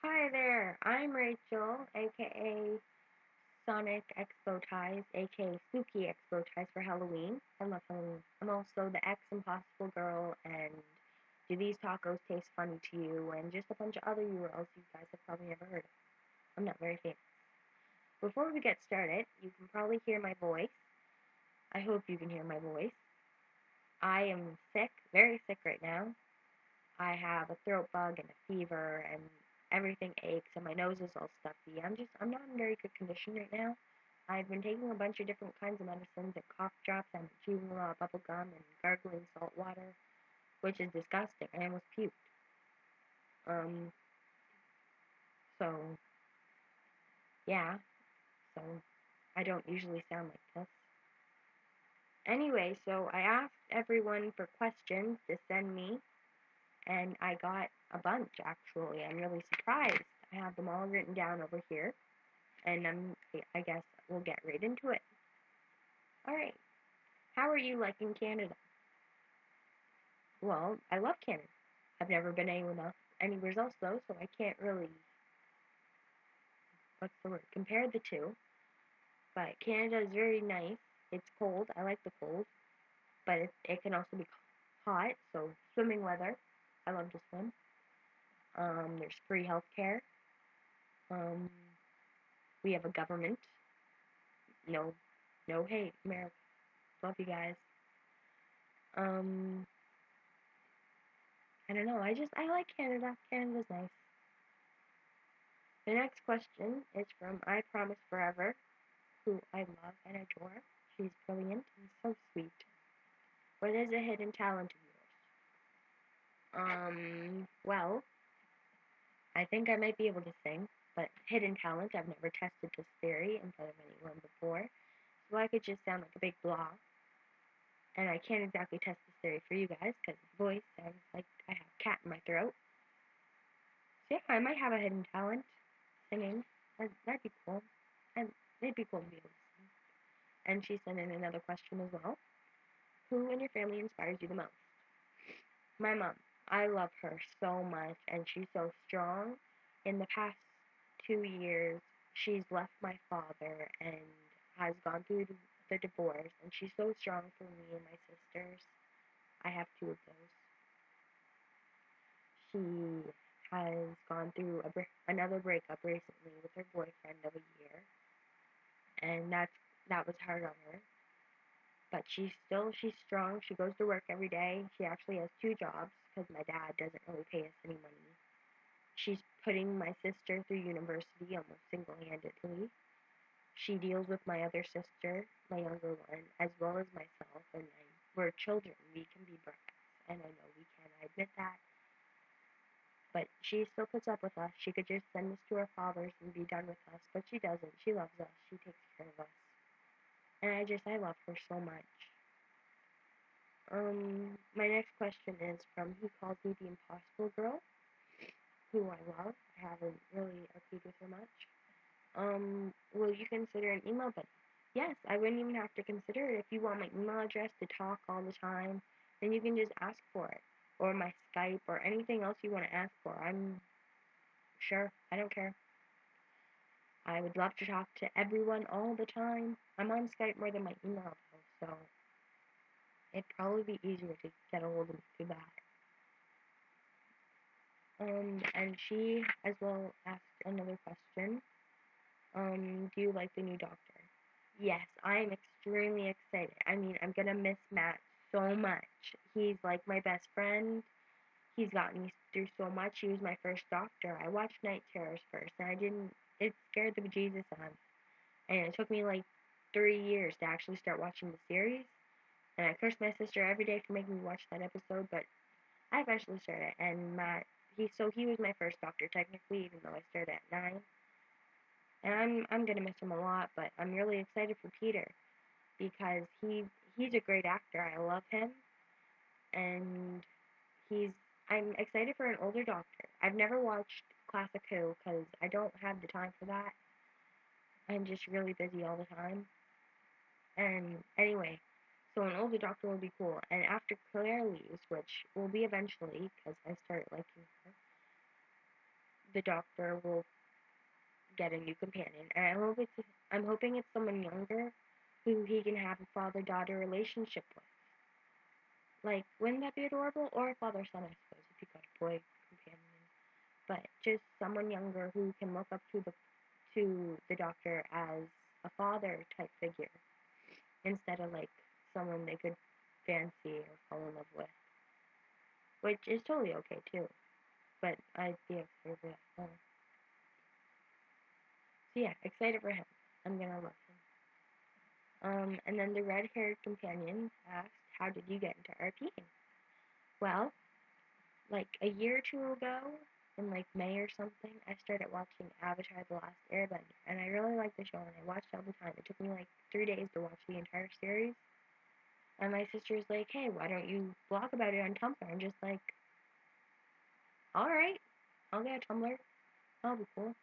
Hi there, I'm Rachel, aka sonicxbowties, aka spookyxbowties for Halloween. I love Halloween. I'm also the X Impossible Girl and Do These Tacos Taste Funny to You? And just a bunch of other URLs you guys have probably never heard of. I'm not very famous. Before we get started, you can probably hear my voice. I hope you can hear my voice. I am sick, very sick right now. I have a throat bug and a fever and everything aches and my nose is all stuffy. I'm not in very good condition right now. I've been taking a bunch of different kinds of medicines and cough drops. I've been chewing a lot of bubble gum and gargling salt water, which is disgusting. I almost puked. Um, so yeah, so I don't usually sound like this. Anyway, so I asked everyone for questions to send me, and I got a bunch actually. I'm really surprised. I have them all written down over here. And I guess we'll get right into it. All right. How are you liking Canada? Well, I love Canada. I've never been anywhere else though, so I can't really what's the word compare the two. But Canada is very nice. It's cold. I like the cold, but it can also be hot. So swimming weather. I love to swim. There's free healthcare. Um, we have a government. No, no hate, America. Love you guys. Um, I don't know. I like Canada. Canada's nice. The next question is from I Promise Forever, who I love and adore. She's brilliant and so sweet. What is a hidden talent of yours? Well, I think I might be able to sing, but hidden talent, I've never tested this theory in front of anyone before. So I could just sound like a big blob. And I can't exactly test this theory for you guys because the voice sounds like I have a cat in my throat. So yeah, I might have a hidden talent, singing. That'd be cool. And it'd be cool to be able to sing. And she sent in another question as well. Who in your family inspires you the most? My mom. I love her so much, and she's so strong. In the past 2 years, she's left my father and has gone through the divorce, and she's so strong for me and my sisters. I have two of those. She has gone through another breakup recently with her boyfriend of a year, and that was hard on her. But she's strong. She goes to work every day. She actually has two jobs because my dad doesn't really pay us any money. She's putting my sister through university almost single-handedly. She deals with my other sister, my younger one, as well as myself, and we're children. We can be brats, and I know we can. I admit that. But she still puts up with us. She could just send us to our fathers and be done with us, but she doesn't. She loves us. She takes care of us. And I love her so much. My next question is from He Calls Me the Impossible Girl, who I love. I haven't really argued with her much. Will you consider an email buddy? Yes, I wouldn't even have to consider it. If you want my email address to talk all the time, then you can just ask for it. Or my Skype, or anything else you want to ask for. I'm sure. I don't care. I would love to talk to everyone all the time. I'm on Skype more than my email, though, so it'd probably be easier to get a hold of me through that. And she as well asked another question. Do you like the new Doctor? Yes, I am extremely excited. I mean, I'm gonna miss Matt so much. He's like my best friend. He's gotten me through so much. He was my first Doctor. I watched Night Terrors first, and I didn't. It scared the bejesus out of me. And it took me like 3 years to actually start watching the series. And I cursed my sister every day for making me watch that episode, but I eventually started. And Matt, he was my first Doctor technically, even though I started at 9. And I'm gonna miss him a lot, but I'm really excited for Peter because he's a great actor. I love him, and he's I'm excited for an older Doctor. I've never watched Classic Who because I don't have the time for that. I'm just really busy all the time. And anyway, so an older Doctor will be cool. And after Claire leaves, which will be eventually because I started liking her, the doctor will get a new companion, and I'm hoping it's someone younger who he can have a father-daughter relationship with. Like, wouldn't that be adorable? Or a father-son, I suppose, if you got a boy companion. But just someone younger who can look up to the doctor as a father type figure instead of like someone they could fancy or fall in love with, which is totally okay too. But I'd be excited for that more. So yeah, excited for him. I'm gonna love him. And then the red-haired companion asked, "How did you get into RPing?" Well, like a year or two ago, in like May or something, I started watching Avatar: The Last Airbender, and I really liked the show, and I watched it all the time. It took me like 3 days to watch the entire series. And my sister's like, "Hey, why don't you blog about it on Tumblr?" I'm just like, "All right, I'll get a Tumblr. That'll be cool."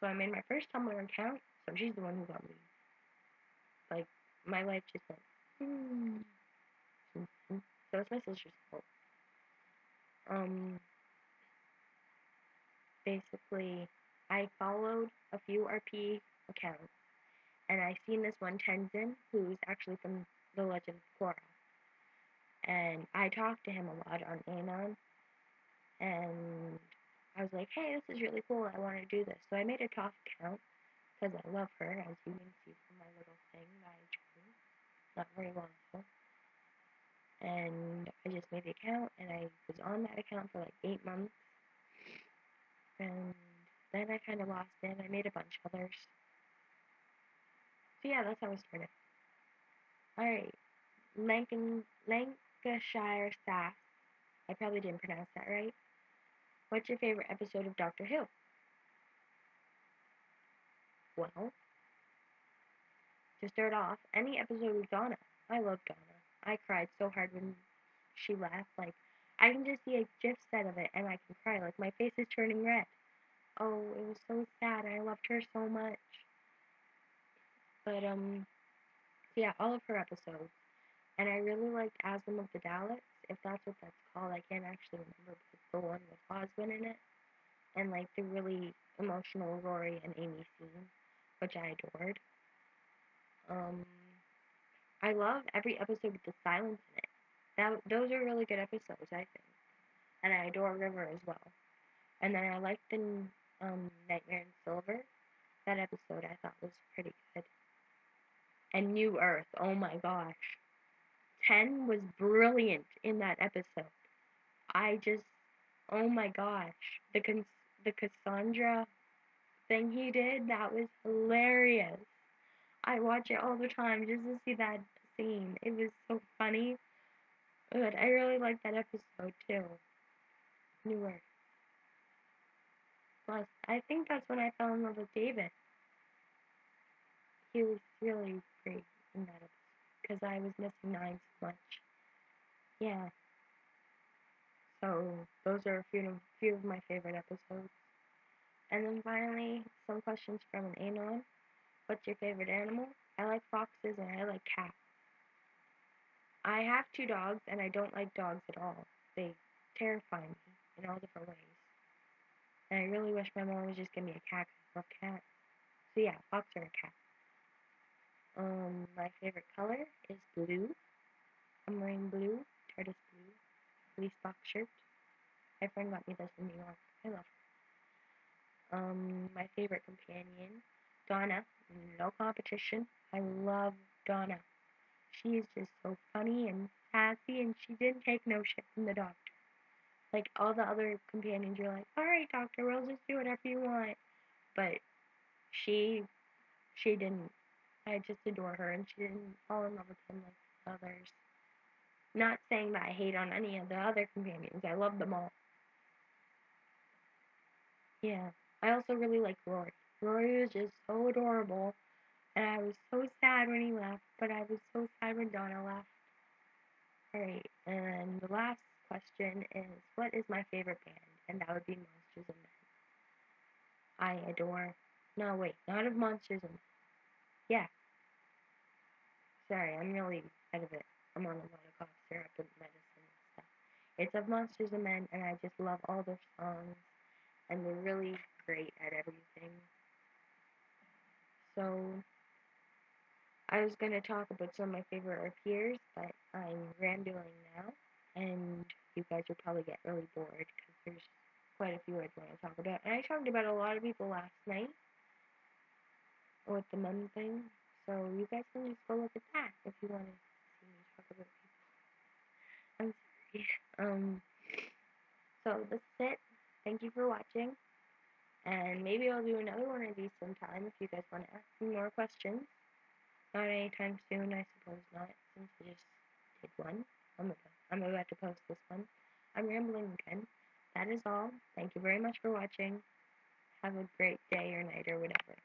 So I made my first Tumblr account. So she's the one who got me. Like, my life just went. So it's my sister's fault. Basically, I followed a few RP accounts, and I seen this one Tenzin, who's actually from The Legend of Korra. And I talked to him a lot on Anon, and I was like, "Hey, this is really cool. I want to do this." So I made a Toph account because I love her, as you can see from my little thing that I drew. Not very long ago. And I just made the account, and I was on that account for like 8 months. And then I kind of lost it. I made a bunch of others. So yeah, that's how I started. Alright, Lancashire Sass. I probably didn't pronounce that right. What's your favorite episode of Doctor Who? Well, to start off, any episode with Donna. I love Donna. I cried so hard when she left. Like, I can just see a GIF set of it and I can cry. Like, my face is turning red. Oh, it was so sad. I loved her so much. But, yeah, all of her episodes. And I really liked Asylum of the Daleks, if that's what that's called. I can't actually remember, but it's the one with Oswin in it. And, like, the really emotional Rory and Amy scene, which I adored. I love every episode with the silence in it. Those are really good episodes, I think. And I adore River as well. And then I liked the Nightmare in Silver. That episode I thought was pretty good. And New Earth, oh my gosh. 10 was brilliant in that episode. I just, oh my gosh. The Cassandra thing he did, that was hilarious. I watch it all the time just to see that scene. It was so funny. Good. I really liked that episode too. New Earth. Plus, I think that's when I fell in love with David. He was really great in that episode because I was missing 9 so much. Yeah. So those are a few of my favorite episodes. And then finally, some questions from an Anon. What's your favorite animal? I like foxes and I like cats. I have 2 dogs and I don't like dogs at all. They terrify me in all different ways. And I really wish my mom would just give me a cat because I love cats. So yeah, fox or a cat. My favorite color is blue. I'm wearing blue, TARDIS blue, fleece box shirt. My friend got me this in New York. I love her. My favorite companion, Donna. No competition. I love Donna. She is just so funny and sassy, and she didn't take no shit from the doctor. Like all the other companions, you're like, all right, doctor, we'll just do whatever you want. But she didn't. I just adore her, and she didn't fall in love with him like others. Not saying that I hate on any of the other companions. I love them all. Yeah. I also really like Rory. Rory was just so adorable, and I was so sad when he left, but I was so sad when Donna left. Alright, and the last question is, what is my favorite band? And that would be Monsters and Men. I adore... No, wait, not of Monsters and Men. Yeah. Sorry, I'm really out of it. I'm on a lot of cough syrup and medicine and stuff. It's of Monsters and Men, and I just love all their songs. and they're really great at everything. So I was going to talk about some of my favorite RPers, but I'm rambling now, and you guys will probably get really bored because there's quite a few I want to talk about. And I talked about a lot of people last night with the mum thing, so you guys can just go look at that if you want to see me talk about people. I'm sorry. So this is it. Thank you for watching, and maybe I'll do another one of these sometime if you guys want to ask me more questions. Not anytime soon, I suppose not, since I just did one. I'm about to post this one. I'm rambling again. That is all. Thank you very much for watching. Have a great day or night or whatever.